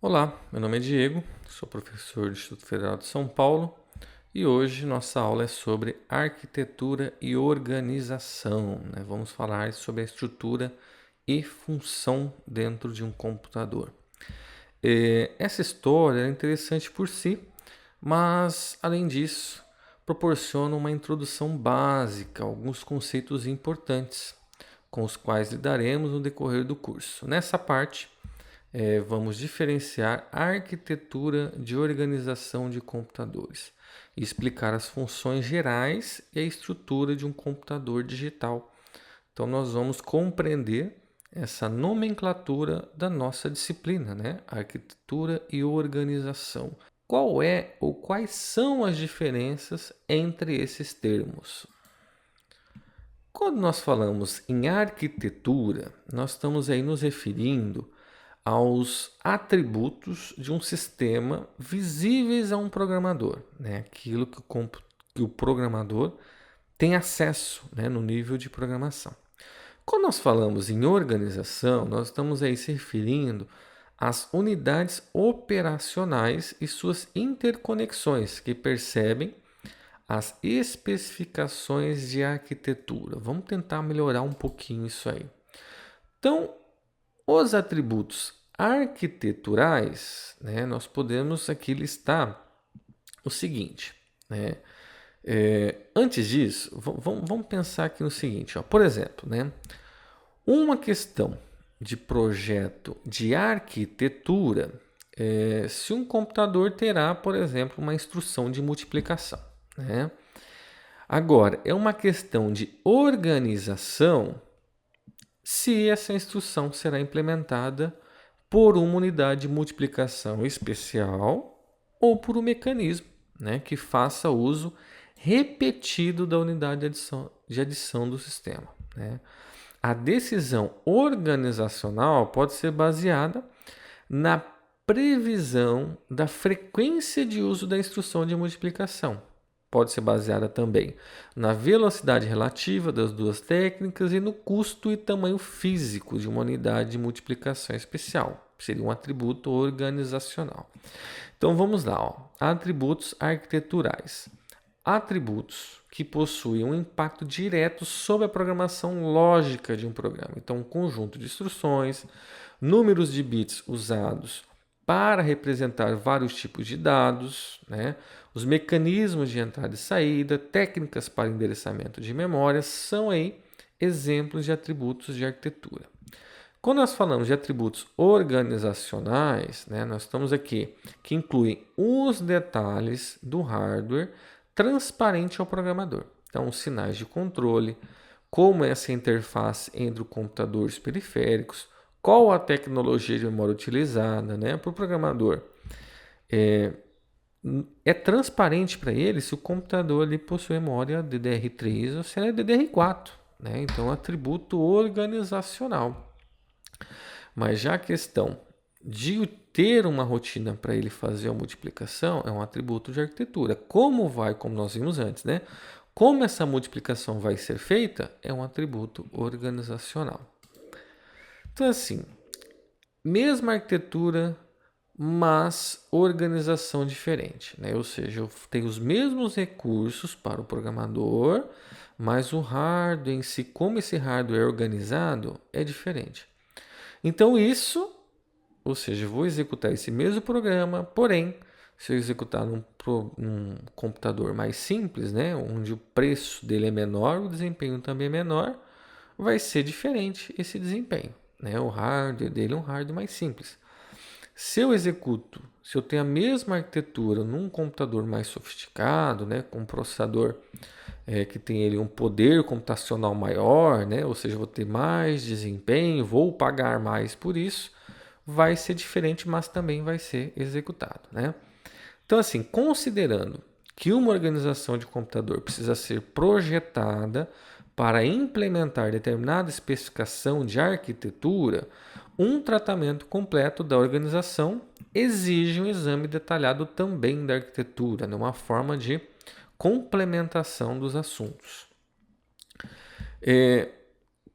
Olá, meu nome é Diego, sou professor do Instituto Federal de São Paulo e hoje nossa aula é sobre arquitetura e organização, né? Vamos falar sobre a estrutura e função dentro de um computador. Essa história é interessante por si, mas além disso, proporciona uma introdução básica, alguns conceitos importantes com os quais lidaremos no decorrer do curso. Nessa parte, vamos diferenciar a arquitetura de organização de computadores e explicar as funções gerais e a estrutura de um computador digital. Então, nós vamos compreender essa nomenclatura da nossa disciplina, né? Arquitetura e organização. Qual é ou quais são as diferenças entre esses termos? Quando nós falamos em arquitetura, nós estamos aí nos referindo aos atributos de um sistema visíveis a um programador, né? Aquilo que o programador tem acesso, né, no nível de programação. Quando nós falamos em organização, nós estamos aí se referindo às unidades operacionais e suas interconexões que percebem as especificações de arquitetura. Vamos tentar melhorar um pouquinho isso aí. Então, os atributos arquiteturais, né, nós podemos aqui listar o seguinte, né? Antes disso, vamos pensar aqui no seguinte, ó. Por exemplo, né, uma questão de projeto de arquitetura, se um computador terá, por exemplo, uma instrução de multiplicação, né? Agora, é uma questão de organização se essa instrução será implementada por uma unidade de multiplicação especial ou por um mecanismo, né, que faça uso repetido da unidade de adição do sistema, né? A decisão organizacional pode ser baseada na previsão da frequência de uso da instrução de multiplicação. Pode ser baseada também na velocidade relativa das duas técnicas e no custo e tamanho físico de uma unidade de multiplicação especial. Seria um atributo organizacional. Então vamos lá, ó. Atributos arquiteturais. Atributos que possuem um impacto direto sobre a programação lógica de um programa. Então, um conjunto de instruções, números de bits usados para representar vários tipos de dados, né? Os mecanismos de entrada e saída, técnicas para endereçamento de memória, são aí exemplos de atributos de arquitetura. Quando nós falamos de atributos organizacionais, né, nós estamos aqui que incluem os detalhes do hardware transparente ao programador. Então, os sinais de controle, como é essa interface entre o computador e os periféricos, qual a tecnologia de memória utilizada, né, para o programador. É transparente para ele se o computador ali possui memória DDR3 ou se ela é DDR4, né? Então, atributo organizacional. Mas já a questão de ter uma rotina para ele fazer a multiplicação é um atributo de arquitetura. Como nós vimos antes, né? Como essa multiplicação vai ser feita é um atributo organizacional. Então, assim, mesma arquitetura, mas organização diferente, né? Ou seja, eu tenho os mesmos recursos para o programador, mas o hardware em si, como esse hardware é organizado, é diferente. Então, ou seja, eu vou executar esse mesmo programa, porém, se eu executar num computador mais simples, né, onde o preço dele é menor, o desempenho também é menor, vai ser diferente esse desempenho, né? O hardware dele é um hardware mais simples. Se eu tenho a mesma arquitetura num computador mais sofisticado, né, com um processador que tem ele um poder computacional maior, né, ou seja, vou ter mais desempenho, vou pagar mais por isso, vai ser diferente, mas também vai ser executado, né? Então, assim, considerando que uma organização de computador precisa ser projetada para implementar determinada especificação de arquitetura, um tratamento completo da organização exige um exame detalhado também da arquitetura, né? Uma forma de complementação dos assuntos.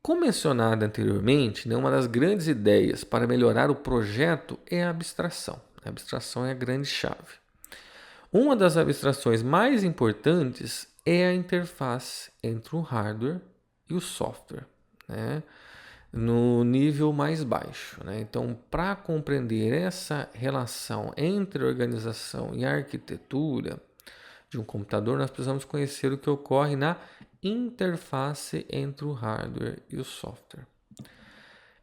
Como mencionado anteriormente, né, uma das grandes ideias para melhorar o projeto é a abstração. A abstração é a grande chave. Uma das abstrações mais importantes é a interface entre o hardware e o software, né, no nível mais baixo, né? Então, para compreender essa relação entre a organização e a arquitetura de um computador, nós precisamos conhecer o que ocorre na interface entre o hardware e o software.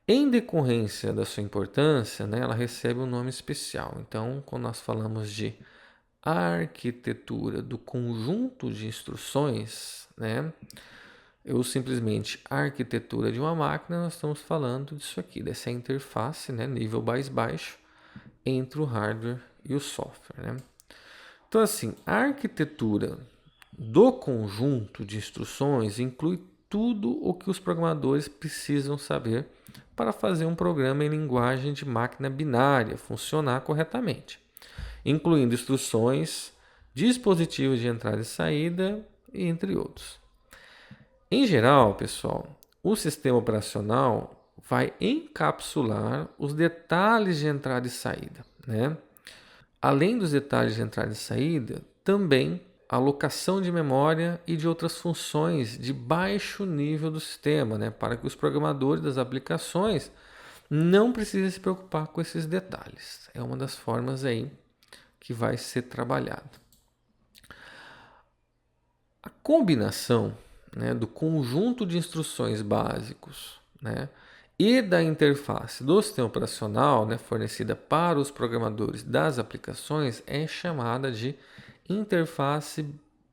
Em decorrência da sua importância, né, ela recebe um nome especial. Então, quando nós falamos de arquitetura do conjunto de instruções, né, ou simplesmente arquitetura de uma máquina, nós estamos falando disso aqui, dessa interface, né, nível mais baixo, entre o hardware e o software, né? Então, assim, a arquitetura do conjunto de instruções inclui tudo o que os programadores precisam saber para fazer um programa em linguagem de máquina binária funcionar corretamente, incluindo instruções, dispositivos de entrada e saída, entre outros. Em geral, pessoal, o sistema operacional vai encapsular os detalhes de entrada e saída, né? Além dos detalhes de entrada e saída, também a alocação de memória e de outras funções de baixo nível do sistema, né? Para que os programadores das aplicações não precisem se preocupar com esses detalhes. É uma das formas aí que vai ser trabalhado. A combinação, né, do conjunto de instruções básicos, né, e da interface do sistema operacional, né, fornecida para os programadores das aplicações é chamada de interface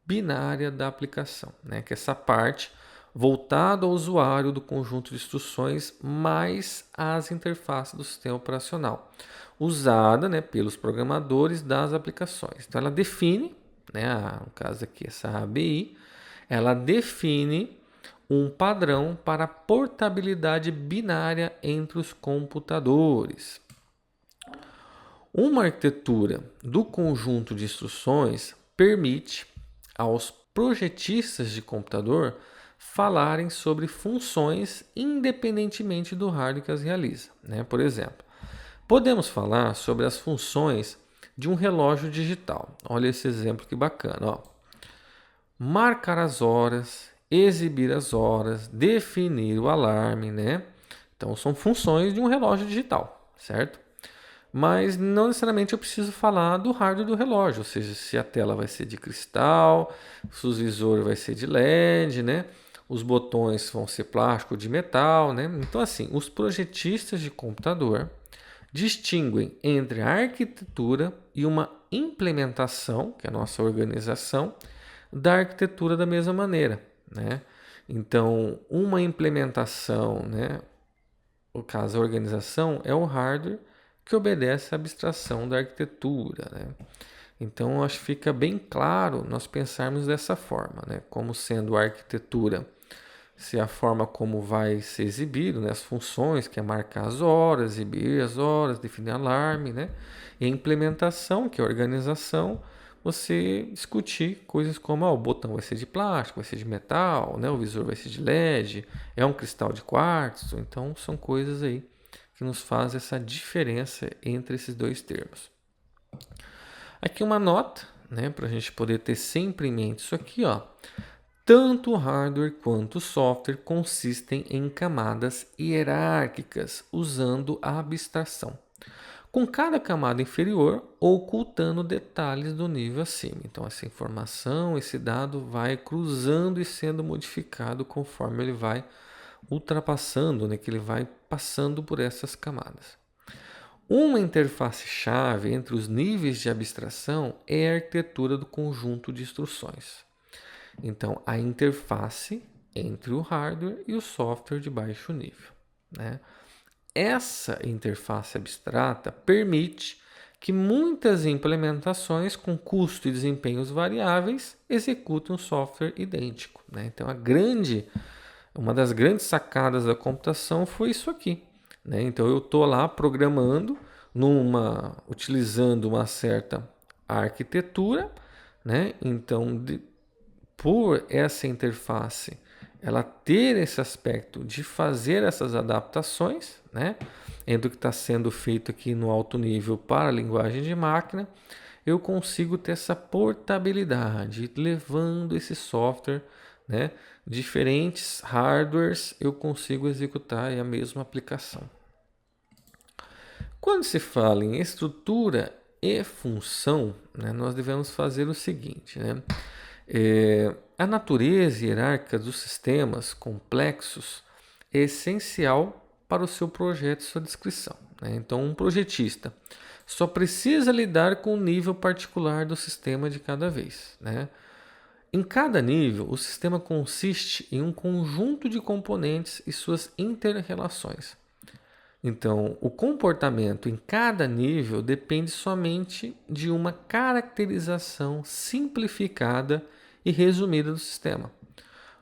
binária da aplicação, né, que é essa parte voltada ao usuário do conjunto de instruções mais as interfaces do sistema operacional, usada, né, pelos programadores das aplicações. Então ela define, né, no caso aqui essa ABI, ela define um padrão para portabilidade binária entre os computadores. Uma arquitetura do conjunto de instruções permite aos projetistas de computador falarem sobre funções independentemente do hardware que as realiza, né? Por exemplo, podemos falar sobre as funções de um relógio digital. Olha esse exemplo que bacana, ó. Marcar as horas, exibir as horas, definir o alarme, né? Então são funções de um relógio digital, certo? Mas não necessariamente eu preciso falar do hardware do relógio, ou seja, se a tela vai ser de cristal, se o visor vai ser de LED, né? Os botões vão ser plástico ou de metal, né? Então assim, os projetistas de computador distinguem entre a arquitetura e uma implementação, que é a nossa organização, da arquitetura da mesma maneira, né? Então, uma implementação, né, no caso a organização, é o hardware que obedece à abstração da arquitetura, né? Então, acho que fica bem claro nós pensarmos dessa forma, né? Como sendo a arquitetura, se a forma como vai ser exibido, né? As funções, que é marcar as horas, exibir as horas, definir alarme, né? E a implementação, que é a organização, você discutir coisas como o botão vai ser de plástico, vai ser de metal, né? O visor vai ser de LED, é um cristal de quartzo. Então, são coisas aí que nos fazem essa diferença entre esses dois termos. Aqui uma nota, né? Para a gente poder ter sempre em mente isso aqui, ó. Tanto o hardware quanto o software consistem em camadas hierárquicas usando a abstração, com cada camada inferior ocultando detalhes do nível acima. Então, essa informação, esse dado vai cruzando e sendo modificado conforme ele vai ultrapassando, né, que ele vai passando por essas camadas. Uma interface-chave entre os níveis de abstração é a arquitetura do conjunto de instruções. Então, a interface entre o hardware e o software de baixo nível, né? Essa interface abstrata permite que muitas implementações com custo e desempenhos variáveis executem um software idêntico, né? Então, uma das grandes sacadas da computação foi isso aqui, né? Então, eu estou lá programando utilizando uma certa arquitetura, né? Então, por essa interface ela ter esse aspecto de fazer essas adaptações, né, entre o que está sendo feito aqui no alto nível para a linguagem de máquina, eu consigo ter essa portabilidade, levando esse software, né, diferentes hardwares, eu consigo executar a mesma aplicação. Quando se fala em estrutura e função, né, nós devemos fazer o seguinte, né? A natureza hierárquica dos sistemas complexos é essencial para o seu projeto e sua descrição, né? Então, um projetista só precisa lidar com o nível particular do sistema de cada vez, né? Em cada nível, o sistema consiste em um conjunto de componentes e suas interrelações. Então, o comportamento em cada nível depende somente de uma caracterização simplificada e resumida do sistema,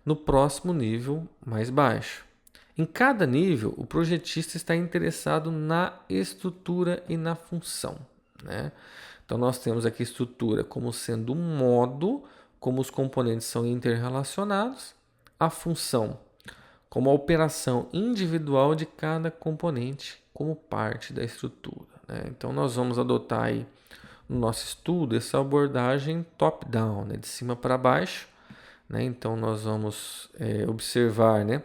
no próximo nível mais baixo. Em cada nível, o projetista está interessado na estrutura e na função, né? Então, nós temos aqui a estrutura como sendo um modo, como os componentes são interrelacionados, a função como a operação individual de cada componente como parte da estrutura, né? Então, nós vamos adotar aí no nosso estudo essa abordagem top-down, né? De cima para baixo, né? Então, nós vamos observar, né,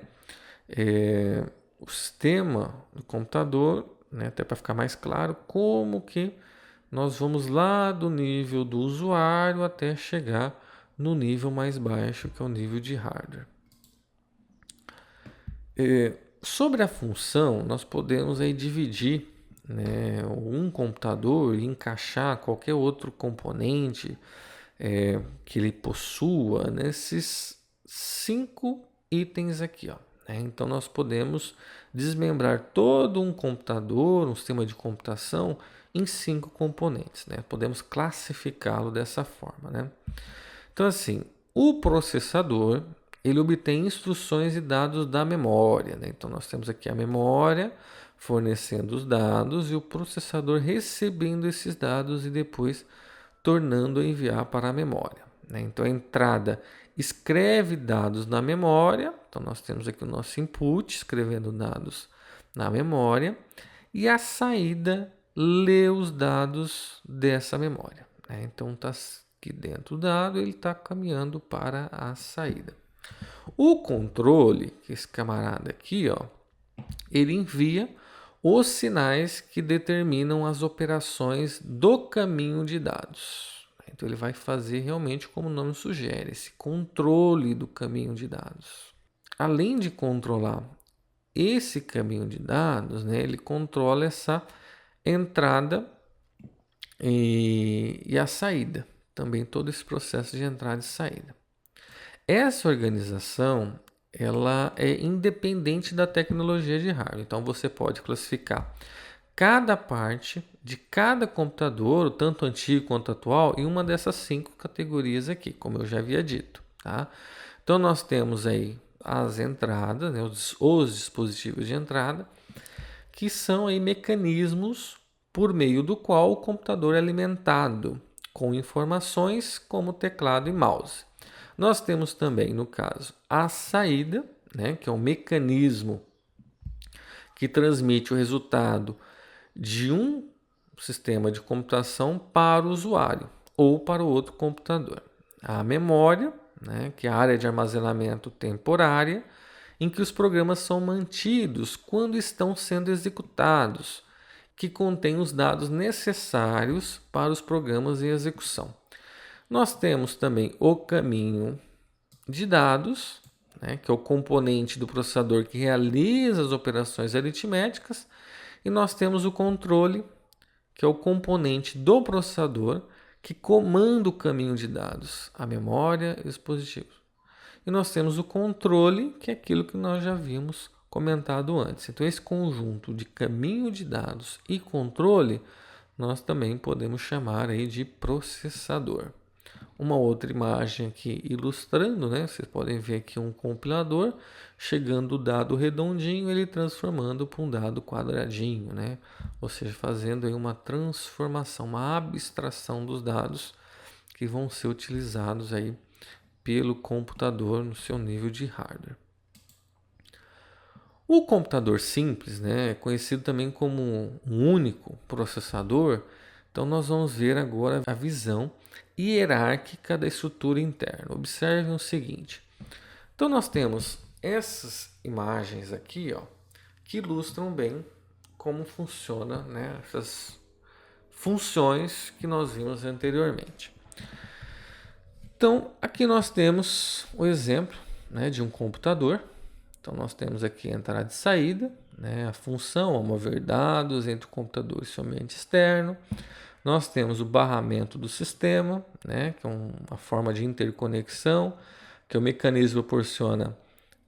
o sistema do computador, né, até para ficar mais claro, como que nós vamos lá do nível do usuário até chegar no nível mais baixo, que é o nível de hardware. Sobre a função, nós podemos aí dividir, né, um computador e encaixar qualquer outro componente que ele possua nesses 5 itens aqui, ó, né? Então nós podemos desmembrar todo um computador, um sistema de computação, em 5 componentes, né? Podemos classificá-lo dessa forma, né? Então, assim, o processador ele obtém instruções e dados da memória, né? Então, nós temos aqui a memória fornecendo os dados e o processador recebendo esses dados e depois tornando a enviar para a memória, né? Então, a entrada escreve dados na memória. Então, nós temos aqui o nosso input escrevendo dados na memória e a saída lê os dados dessa memória, né? Então, está aqui dentro do dado, ele está caminhando para a saída. O controle, que esse camarada aqui, ó, ele envia os sinais que determinam as operações do caminho de dados. Então, ele vai fazer realmente como o nome sugere, esse controle do caminho de dados. Além de controlar esse caminho de dados, né, ele controla essa entrada e a saída. Também todo esse processo de entrada e saída. Essa organização ela é independente da tecnologia de hardware. Então você pode classificar cada parte de cada computador, tanto antigo quanto atual, em uma dessas 5 categorias aqui, como eu já havia dito, tá? Então nós temos aí as entradas, né, os dispositivos de entrada, que são aí mecanismos por meio do qual o computador é alimentado com informações como teclado e mouse. Nós temos também, no caso, a saída, né, que é um mecanismo que transmite o resultado de um sistema de computação para o usuário ou para o outro computador. A memória, né, que é a área de armazenamento temporária, em que os programas são mantidos quando estão sendo executados, que contém os dados necessários para os programas em execução. Nós temos também o caminho de dados, né, que é o componente do processador que realiza as operações aritméticas, e nós temos o controle, que é o componente do processador que comanda o caminho de dados, a memória e os dispositivos. E nós temos o controle, que é aquilo que nós já vimos comentado antes. Então, esse conjunto de caminho de dados e controle, nós também podemos chamar aí de processador. Uma outra imagem aqui ilustrando, né? Vocês podem ver aqui um compilador chegando o dado redondinho, ele transformando para um dado quadradinho, né? Ou seja, fazendo aí uma transformação, uma abstração dos dados que vão ser utilizados aí pelo computador no seu nível de hardware. O computador simples, né, conhecido também como um único processador, então nós vamos ver agora a visão hierárquica da estrutura interna. Observe o seguinte. Então nós temos essas imagens aqui, ó, que ilustram bem como funciona, né, essas funções que nós vimos anteriormente. Então aqui nós temos o exemplo, né, de um computador. Então nós temos aqui a entrada e saída, né, a função, a mover dados entre o computador e seu ambiente externo. Nós temos o barramento do sistema, né, que é uma forma de interconexão, que é o mecanismo que proporciona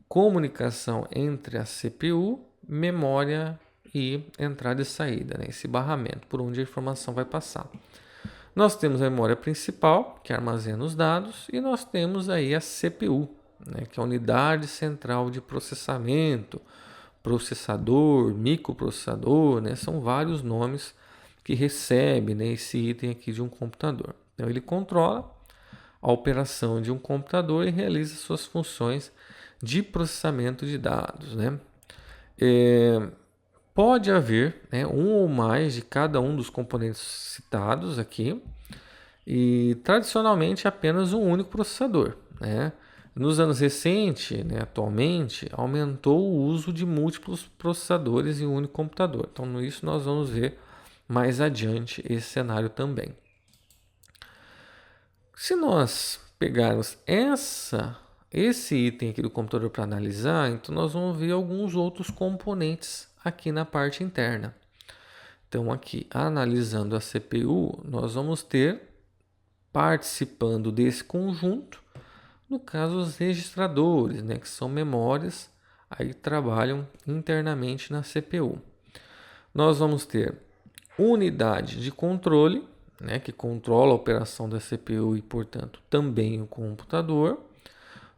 comunicação entre a CPU, memória e entrada e saída, né, esse barramento por onde a informação vai passar. Nós temos a memória principal, que armazena os dados, e nós temos aí a CPU, né, que é a unidade central de processamento, processador, microprocessador, né, são vários nomes que recebe, né, esse item aqui de um computador. Então ele controla a operação de um computador e realiza suas funções de processamento de dados, né? Pode haver, né, um ou mais de cada um dos componentes citados aqui e tradicionalmente apenas um único processador, né? Nos anos recentes, né, atualmente, aumentou o uso de múltiplos processadores em um único computador. Então, isso nós vamos ver mais adiante esse cenário também. Se nós pegarmos esse item aqui do computador para analisar, então nós vamos ver alguns outros componentes aqui na parte interna. Então, aqui, analisando a CPU, nós vamos ter, participando desse conjunto, no caso, os registradores, né, que são memórias, aí trabalham internamente na CPU. Nós vamos ter unidade de controle, né, que controla a operação da CPU e, portanto, também o computador.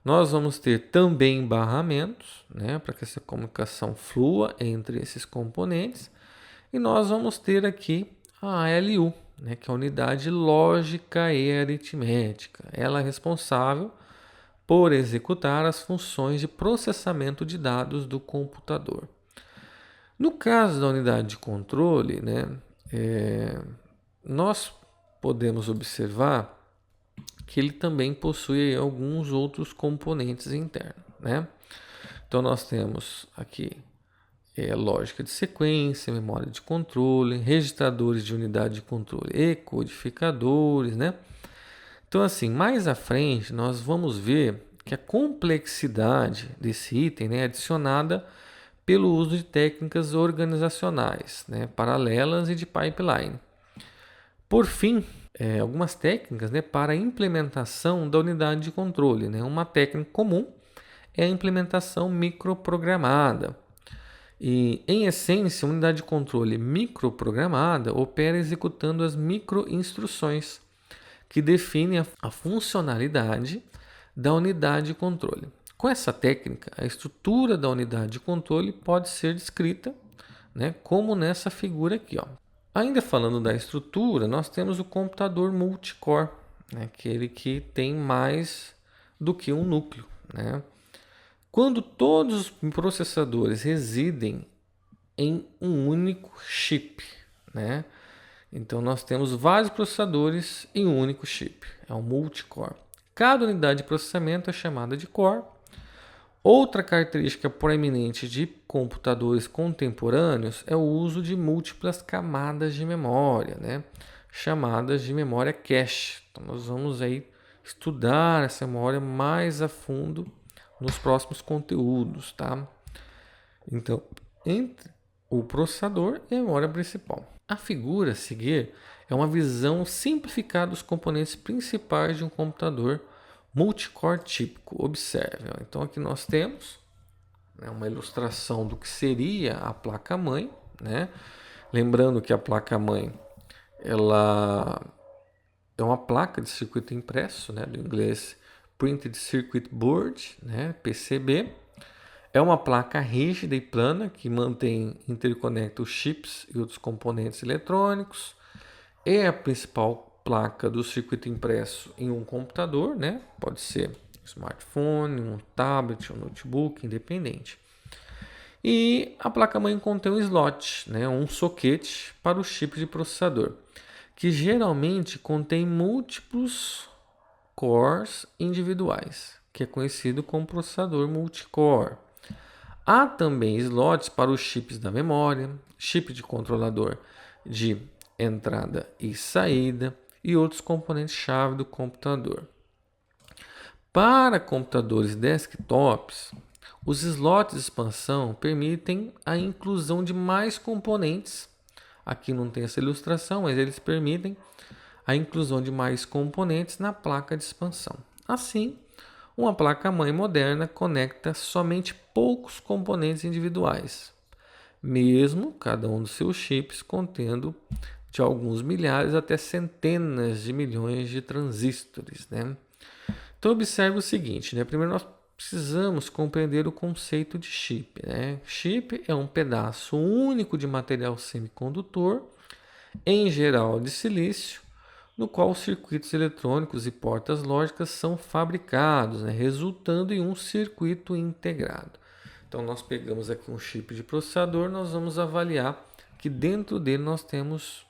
Nós vamos ter também barramentos, né, para que essa comunicação flua entre esses componentes. E nós vamos ter aqui a ALU, né, que é a unidade lógica e aritmética. Ela é responsável por executar as funções de processamento de dados do computador. No caso da unidade de controle, né, nós podemos observar que ele também possui alguns outros componentes internos, né? Então nós temos aqui lógica de sequência, memória de controle, registradores de unidade de controle e codificadores, né? Então assim, mais à frente nós vamos ver que a complexidade desse item, né, é adicionada pelo uso de técnicas organizacionais, né, paralelas e de pipeline. Por fim, algumas técnicas, né, para a implementação da unidade de controle, né? Uma técnica comum é a implementação microprogramada. E, em essência, a unidade de controle microprogramada opera executando as microinstruções que definem a funcionalidade da unidade de controle. Com essa técnica, a estrutura da unidade de controle pode ser descrita, né, como nessa figura aqui, ó. Ainda falando da estrutura, nós temos o computador multicore, né, aquele que tem mais do que um núcleo, né? Quando todos os processadores residem em um único chip, né? Então nós temos vários processadores em um único chip, é um multicore. Cada unidade de processamento é chamada de core. Outra característica proeminente de computadores contemporâneos é o uso de múltiplas camadas de memória, né, chamadas de memória cache. Então nós vamos aí estudar essa memória mais a fundo nos próximos conteúdos, tá? Então, entre o processador e a memória principal. A figura a seguir é uma visão simplificada dos componentes principais de um computador multicore típico. Observe. Então aqui nós temos, né, uma ilustração do que seria a placa-mãe, né? Lembrando que a placa-mãe ela é uma placa de circuito impresso, né, do inglês Printed Circuit Board, né, PCB. É uma placa rígida e plana que mantém interconecta os chips e outros componentes eletrônicos. É a principal placa do circuito impresso em um computador, né? Pode ser um smartphone, um tablet, um notebook, independente. E a placa-mãe contém um slot, né, um soquete para o chip de processador, que geralmente contém múltiplos cores individuais, que é conhecido como processador multicore. Há também slots para os chips da memória, chip de controlador de entrada e saída e outros componentes-chave do computador. Para computadores desktops, os slots de expansão permitem a inclusão de mais componentes. Aqui não tem essa ilustração, mas eles permitem a inclusão de mais componentes na placa de expansão. Assim, uma placa-mãe moderna conecta somente poucos componentes individuais, mesmo cada um dos seus chips contendo de alguns milhares até centenas de milhões de transistores, né? Então observe o seguinte, né? Primeiro nós precisamos compreender o conceito de chip, né? Chip é um pedaço único de material semicondutor, em geral de silício, no qual os circuitos eletrônicos e portas lógicas são fabricados, né? Resultando em um circuito integrado. Então nós pegamos aqui um chip de processador, nós vamos avaliar que dentro dele nós temos,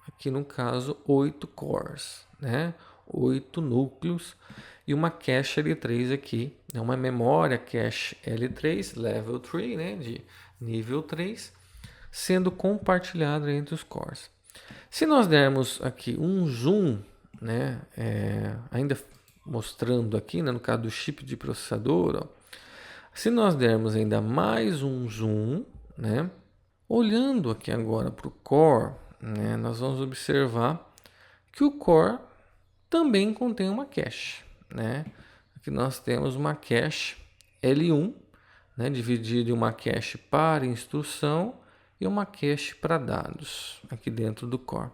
aqui no caso, 8 cores, né? 8 núcleos e uma cache L3 aqui, né? Uma memória cache L3, level 3, né? De nível 3, sendo compartilhada entre os cores. Se nós dermos aqui um zoom, né? Ainda mostrando aqui, né? No caso do chip de processador, ó, se nós dermos ainda mais um zoom, né? Olhando aqui agora para o core, né? Nós vamos observar que o core também contém uma cache, né? Aqui nós temos uma cache L1, né? Dividida em uma cache para instrução e uma cache para dados aqui dentro do core,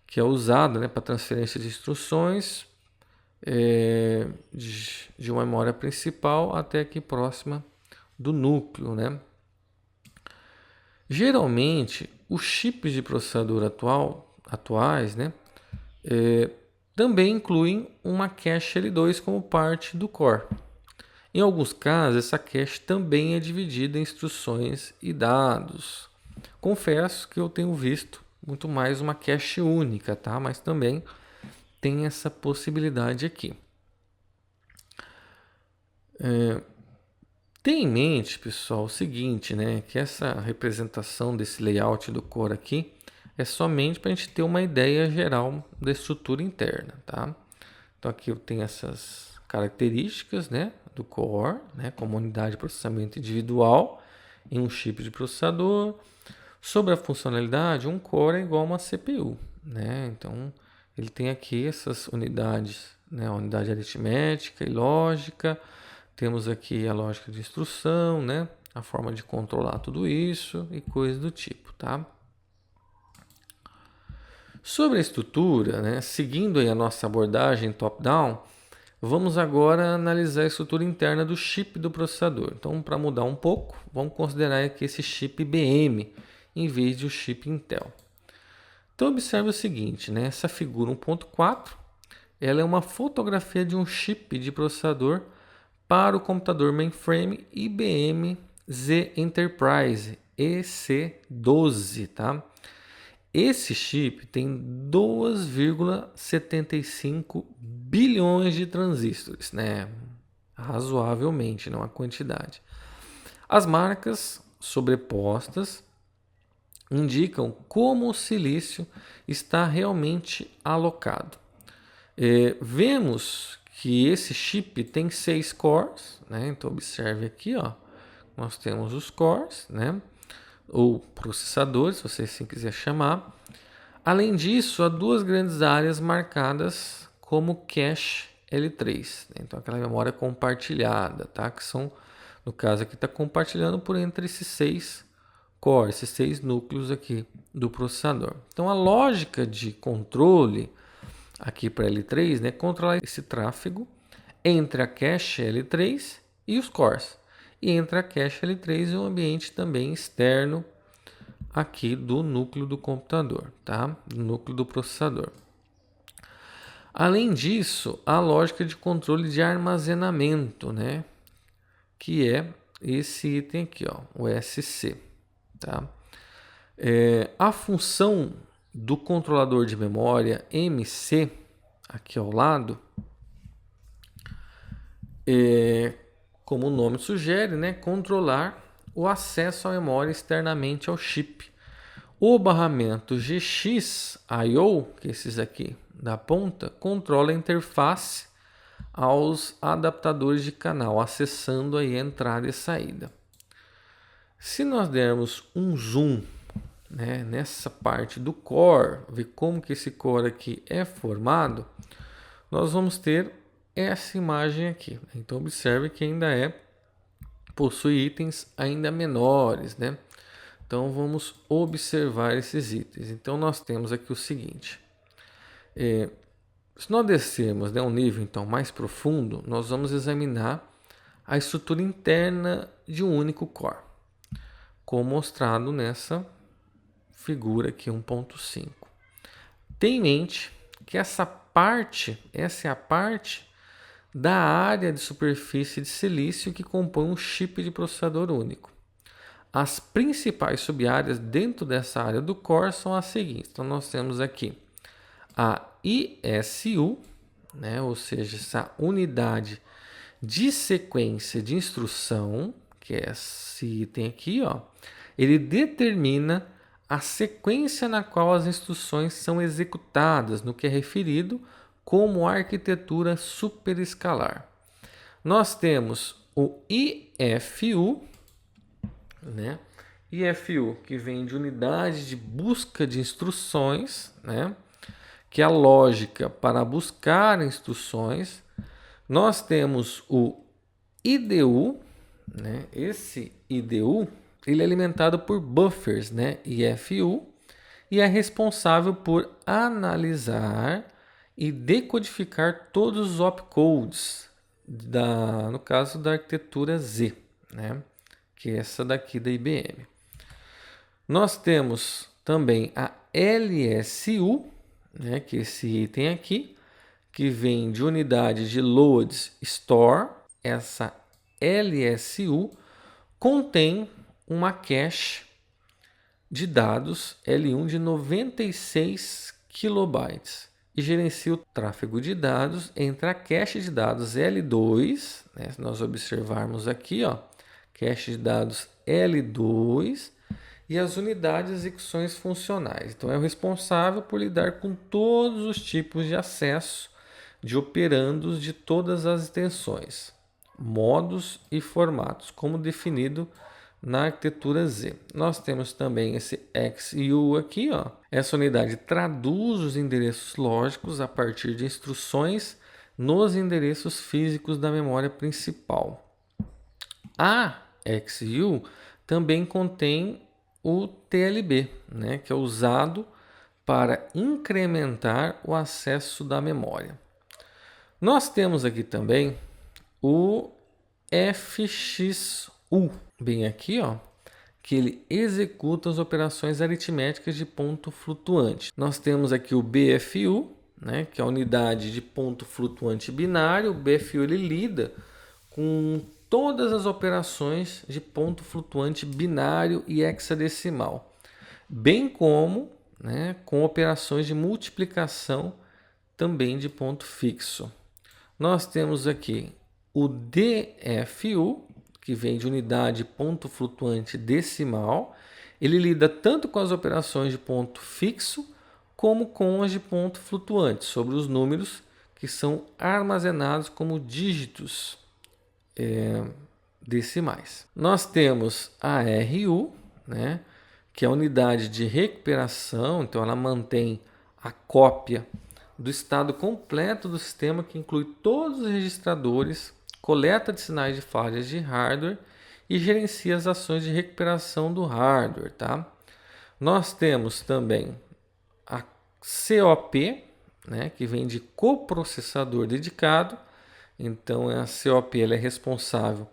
que é usada, né, para transferência de instruções de uma memória principal até aqui próxima do núcleo, né? Geralmente, os chips de processador atuais, né, também incluem uma cache L2 como parte do core. Em alguns casos, essa cache também é dividida em instruções e dados. Confesso que eu tenho visto muito mais uma cache única, tá? Mas também tem essa possibilidade aqui. Tenha em mente, pessoal, o seguinte, né? Que essa representação desse layout do core aqui é somente para a gente ter uma ideia geral da estrutura interna, tá? Então aqui eu tenho essas características, né, do core, né, como unidade de processamento individual em um chip de processador. Sobre a funcionalidade, um core é igual a uma CPU, né? Então ele tem aqui essas unidades, né, a unidade aritmética e lógica. Temos aqui a lógica de instrução, né, a forma de controlar tudo isso e coisas do tipo, tá? Sobre a estrutura, né, seguindo aí a nossa abordagem top-down, vamos agora analisar a estrutura interna do chip do processador. Então, para mudar um pouco, vamos considerar aqui esse chip IBM em vez de o chip Intel. Então, observe o seguinte, né, essa figura 1.4, ela é uma fotografia de um chip de processador para o computador mainframe IBM Z Enterprise EC12, tá? Esse chip tem 2,75 bilhões de transistores, né? Razoavelmente, não a quantidade. As marcas sobrepostas indicam como o silício está realmente alocado. Vemos que esse chip tem 6 cores, né? Então observe aqui, ó, nós temos os cores, né? Ou processadores, se você assim quiser chamar. Além disso, há duas grandes áreas marcadas como cache L3, né? Então aquela memória compartilhada, tá? Que são, no caso aqui, está compartilhando por entre esses 6 cores, esses 6 núcleos aqui do processador. Então a lógica de controle aqui para L3, né, controlar esse tráfego entre a cache L3 e os cores, e entre a cache L3 e o ambiente também externo aqui do núcleo do computador, tá? Do núcleo do processador. Além disso, a lógica de controle de armazenamento, né, que é esse item aqui, ó, o SC. Tá? A função do controlador de memória MC, aqui ao lado, como o nome sugere, né, controlar o acesso à memória externamente ao chip. O barramento GX-IO, que é esses aqui da ponta, controla a interface aos adaptadores de canal, acessando aí a entrada e saída. Se nós dermos um zoom, né, nessa parte do core, ver como que esse core aqui é formado, nós vamos ter essa imagem aqui. Então observe que ainda possui itens ainda menores, né? Então vamos observar esses itens. Então nós temos aqui o seguinte: se nós descermos, né, um nível então mais profundo, nós vamos examinar a estrutura interna de um único core, como mostrado nessa figura aqui 1.5. Tenha em mente que essa é a parte da área de superfície de silício que compõe um chip de processador único. As principais sub-áreas dentro dessa área do core são as seguintes. Então nós temos aqui a ISU, né, ou seja, essa unidade de sequência de instrução, que é esse item aqui, ó, ele determina a sequência na qual as instruções são executadas, no que é referido como arquitetura superescalar. Nós temos o IFU, né? IFU, que vem de unidade de busca de instruções, né? Que é a lógica para buscar instruções. Nós temos o IDU, né? Esse IDU, ele é alimentado por buffers, né? IFU, e é responsável por analisar e decodificar todos os opcodes, no caso da arquitetura Z, né? Que é essa daqui da IBM. Nós temos também a LSU, né? Que é esse item aqui, que vem de unidade de Load Store. Essa LSU contém uma cache de dados L1 de 96 kilobytes e gerencia o tráfego de dados entre a cache de dados L2, né, se nós observarmos aqui, ó, cache de dados L2 e as unidades de execuções funcionais. Então é o responsável por lidar com todos os tipos de acesso de operandos de todas as extensões, modos e formatos, como definido na arquitetura Z. Nós temos também esse XU aqui, ó. Essa unidade traduz os endereços lógicos a partir de instruções nos endereços físicos da memória principal. A XU também contém o TLB, né, que é usado para incrementar o acesso da memória. Nós temos aqui também o FXU, bem aqui, ó, que ele executa as operações aritméticas de ponto flutuante. Nós temos aqui o BFU, né, que é a unidade de ponto flutuante binário. O BFU ele lida com todas as operações de ponto flutuante binário e hexadecimal, bem como, né, com operações de multiplicação também de ponto fixo. Nós temos aqui o DFU, que vem de unidade ponto flutuante decimal. Ele lida tanto com as operações de ponto fixo como com as de ponto flutuante, sobre os números que são armazenados como dígitos decimais. Nós temos a RU, né, que é a unidade de recuperação, então ela mantém a cópia do estado completo do sistema, que inclui todos os registradores, coleta de sinais de falhas de hardware e gerencia as ações de recuperação do hardware, tá? Nós temos também a COP, né, que vem de coprocessador dedicado. Então a COP ela é responsável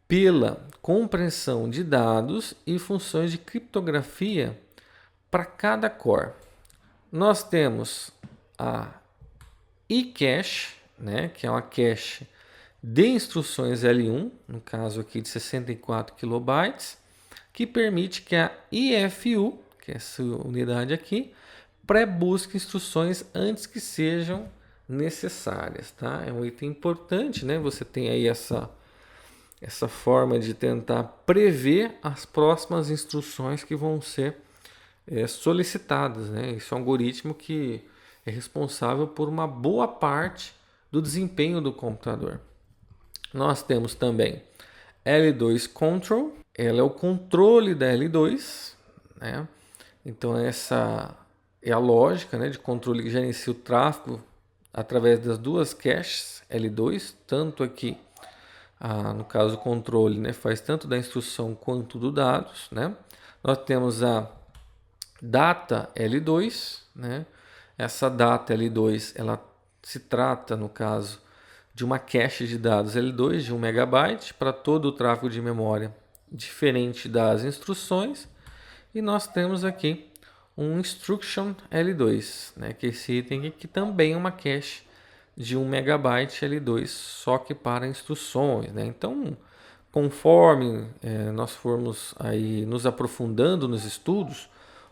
pela compreensão de dados e funções de criptografia para cada core. Nós temos a eCache, né, que é uma cache de instruções L1, no caso aqui de 64 kilobytes, que permite que a IFU, que é essa unidade aqui, pré-busque instruções antes que sejam necessárias, tá? É um item importante, né? Você tem aí essa forma de tentar prever as próximas instruções que vão ser solicitadas, né? Esse é um algoritmo que é responsável por uma boa parte do desempenho do computador. Nós temos também L2 Control, ela é o controle da L2, né? Então essa é a lógica, né, de controle que gerencia o tráfego através das duas caches L2, tanto aqui, no caso o controle, né, faz tanto da instrução quanto do dados, né? Nós temos a data L2, né? Essa data L2, ela se trata, no caso, de uma cache de dados L2 de 1 megabyte para todo o tráfego de memória, diferente das instruções. E nós temos aqui um Instruction L2, né, que é esse item aqui, que também é uma cache de 1 megabyte L2, só que para instruções, né? Então, conforme nós formos aí nos aprofundando nos estudos,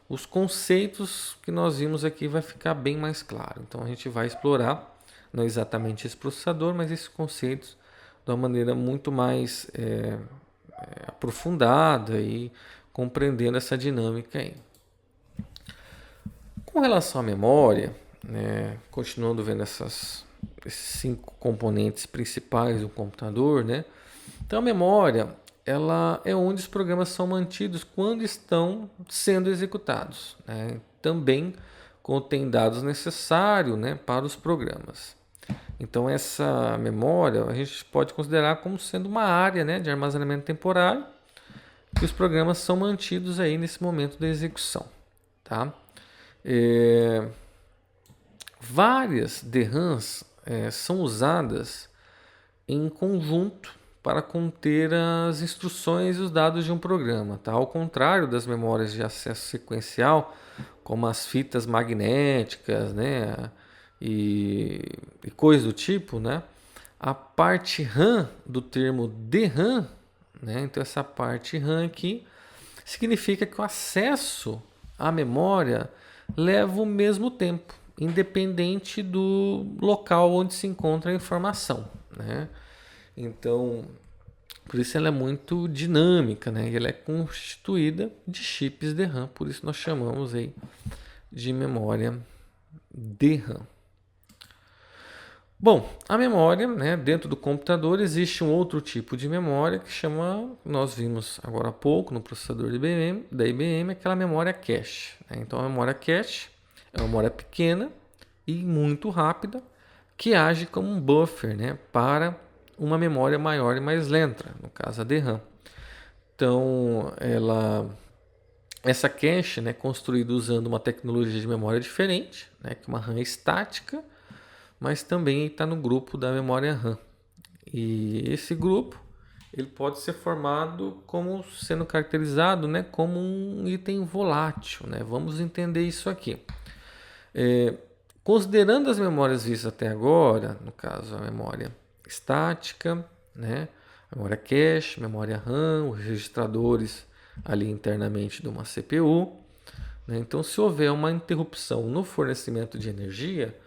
os conceitos que nós vimos aqui vai ficar bem mais claro. Então, a gente vai explorar não exatamente esse processador, mas esses conceitos de uma maneira muito mais aprofundada e compreendendo essa dinâmica aí. Com relação à memória, né, continuando vendo esses 5 componentes principais do computador, né? Então a memória, ela é onde os programas são mantidos quando estão sendo executados, né? Também contém dados necessários, né, para os programas. Então essa memória a gente pode considerar como sendo uma área, né, de armazenamento temporário que os programas são mantidos aí nesse momento da execução, tá? Várias DRAMs são usadas em conjunto para conter as instruções e os dados de um programa, tá? Ao contrário das memórias de acesso sequencial, como as fitas magnéticas, né, e coisas do tipo, né? A parte RAM do termo DRAM, né? Então essa parte RAM aqui significa que o acesso à memória leva o mesmo tempo, independente do local onde se encontra a informação, né? Então, por isso ela é muito dinâmica, né? E ela é constituída de chips DRAM, por isso nós chamamos aí de memória DRAM. Bom, a memória, né, dentro do computador existe um outro tipo de memória que chama, nós vimos agora há pouco no processador da IBM, aquela memória cache, né? Então a memória cache é uma memória pequena e muito rápida que age como um buffer, né, para uma memória maior e mais lenta, no caso a DRAM. Então essa cache, né, é construída usando uma tecnologia de memória diferente, né, que é uma RAM estática, mas também está no grupo da memória RAM. E esse grupo ele pode ser formado como sendo caracterizado, né, como um item volátil, né? Vamos entender isso aqui. Considerando as memórias vistas até agora, no caso a memória estática, né, a memória cache, memória RAM, os registradores ali internamente de uma CPU, né? Então, se houver uma interrupção no fornecimento de energia,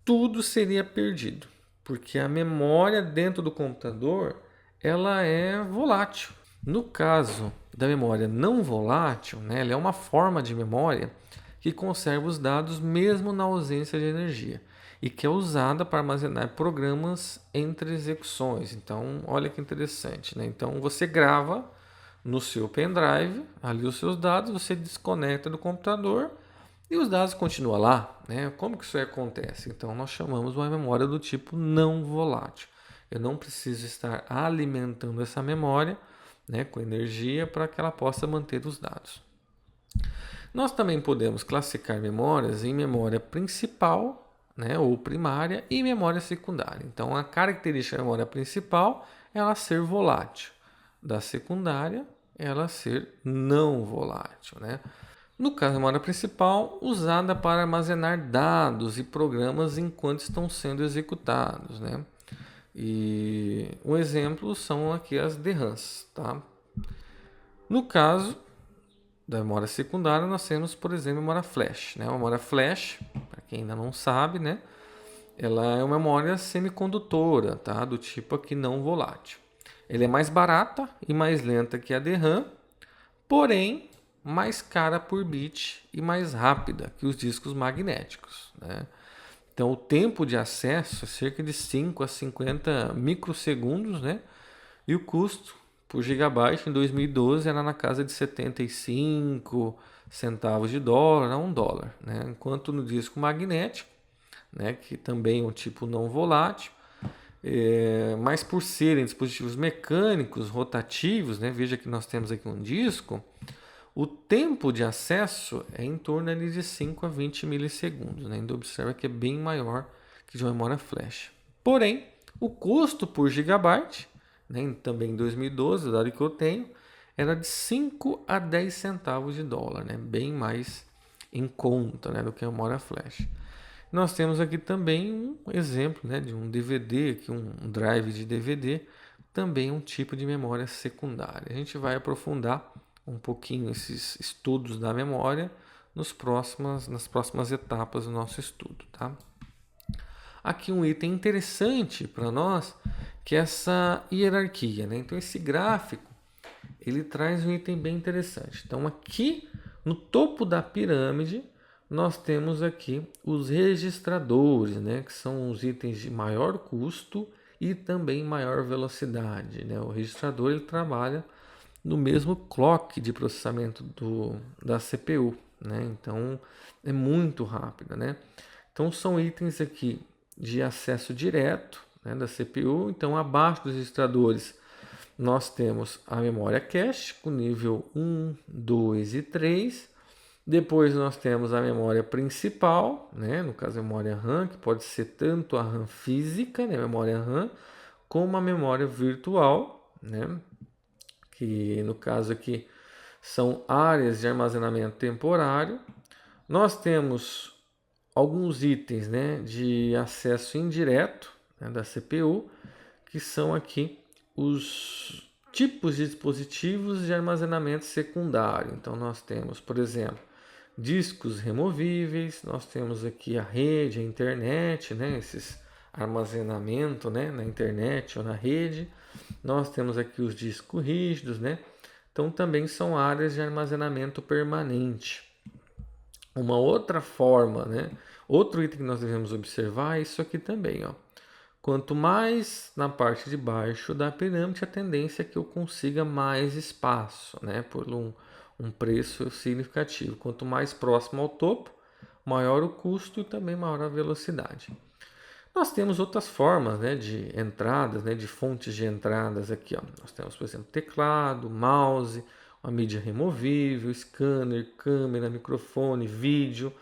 tudo seria perdido, porque a memória dentro do computador ela é volátil. No caso da memória não volátil, né, ela é uma forma de memória que conserva os dados mesmo na ausência de energia e que é usada para armazenar programas entre execuções. Então, olha que interessante, né? Então, você grava no seu pendrive ali os seus dados, você desconecta do computador e os dados continuam lá, né? Como que isso acontece? Então, nós chamamos uma memória do tipo não volátil. Eu não preciso estar alimentando essa memória, né, com energia para que ela possa manter os dados. Nós também podemos classificar memórias em memória principal, né, ou primária, e memória secundária. Então, a característica da memória principal é ela ser volátil. Da secundária, ela ser não volátil, né? No caso da memória principal, usada para armazenar dados e programas enquanto estão sendo executados, né? E um exemplo são aqui as DRAMs, tá? No caso da memória secundária, nós temos, por exemplo, a memória flash, né? A memória flash, para quem ainda não sabe, né? Ela é uma memória semicondutora, tá? Do tipo aqui não volátil. Ela é mais barata e mais lenta que a DRAM, porém mais cara por bit e mais rápida que os discos magnéticos, né? Então o tempo de acesso é cerca de 5 a 50 microsegundos, né? E o custo por gigabyte em 2012 era na casa de 75 centavos de dólar a $1, né? Enquanto no disco magnético, né, que também é um tipo não volátil, mas por serem dispositivos mecânicos rotativos, né, veja que nós temos aqui um disco, o tempo de acesso é em torno ali de 5 a 20 milissegundos, né? Ainda observa que é bem maior que de uma memória flash. Porém, o custo por gigabyte, né, também em 2012, o dado que eu tenho, era de 5 a 10 centavos de dólar, né? Bem mais em conta, né, do que a memória flash. Nós temos aqui também um exemplo, né, de um DVD, aqui um drive de DVD, também um tipo de memória secundária. A gente vai aprofundar um pouquinho esses estudos da memória nas próximas etapas do nosso estudo, tá? Aqui um item interessante para nós, que é essa hierarquia, né? Então esse gráfico, ele traz um item bem interessante. Então aqui no topo da pirâmide, nós temos aqui os registradores, né? Que são os itens de maior custo e também maior velocidade, né? O registrador ele trabalha no mesmo clock de processamento da CPU, né? Então é muito rápido, né? Então são itens aqui de acesso direto, né, da CPU. Então abaixo dos registradores nós temos a memória cache com nível 1, 2 e 3. Depois nós temos a memória principal, né, no caso a memória RAM, que pode ser tanto a RAM física, né, a memória RAM, como a memória virtual, né, que no caso aqui são áreas de armazenamento temporário. Nós temos alguns itens, né, de acesso indireto, né, da CPU, que são aqui os tipos de dispositivos de armazenamento secundário. Então nós temos, por exemplo, discos removíveis, nós temos aqui a rede, a internet, né, esses armazenamento, né, na internet ou na rede. Nós temos aqui os discos rígidos, né? Então também são áreas de armazenamento permanente. Uma outra forma, né? Outro item que nós devemos observar é isso aqui também, ó. Quanto mais na parte de baixo da pirâmide, a tendência é que eu consiga mais espaço, né? Por um preço significativo. Quanto mais próximo ao topo, maior o custo e também maior a velocidade. Nós temos outras formas, né, de entradas, né, de fontes de entradas aqui, ó. Nós temos, por exemplo, teclado, mouse, uma mídia removível, scanner, câmera, microfone, vídeo,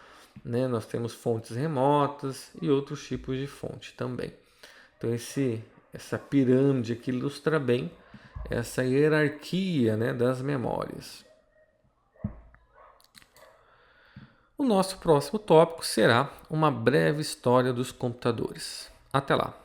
né? Nós temos fontes remotas e outros tipos de fonte também. Então essa pirâmide aqui ilustra bem essa hierarquia, né, das memórias. O nosso próximo tópico será uma breve história dos computadores. Até lá!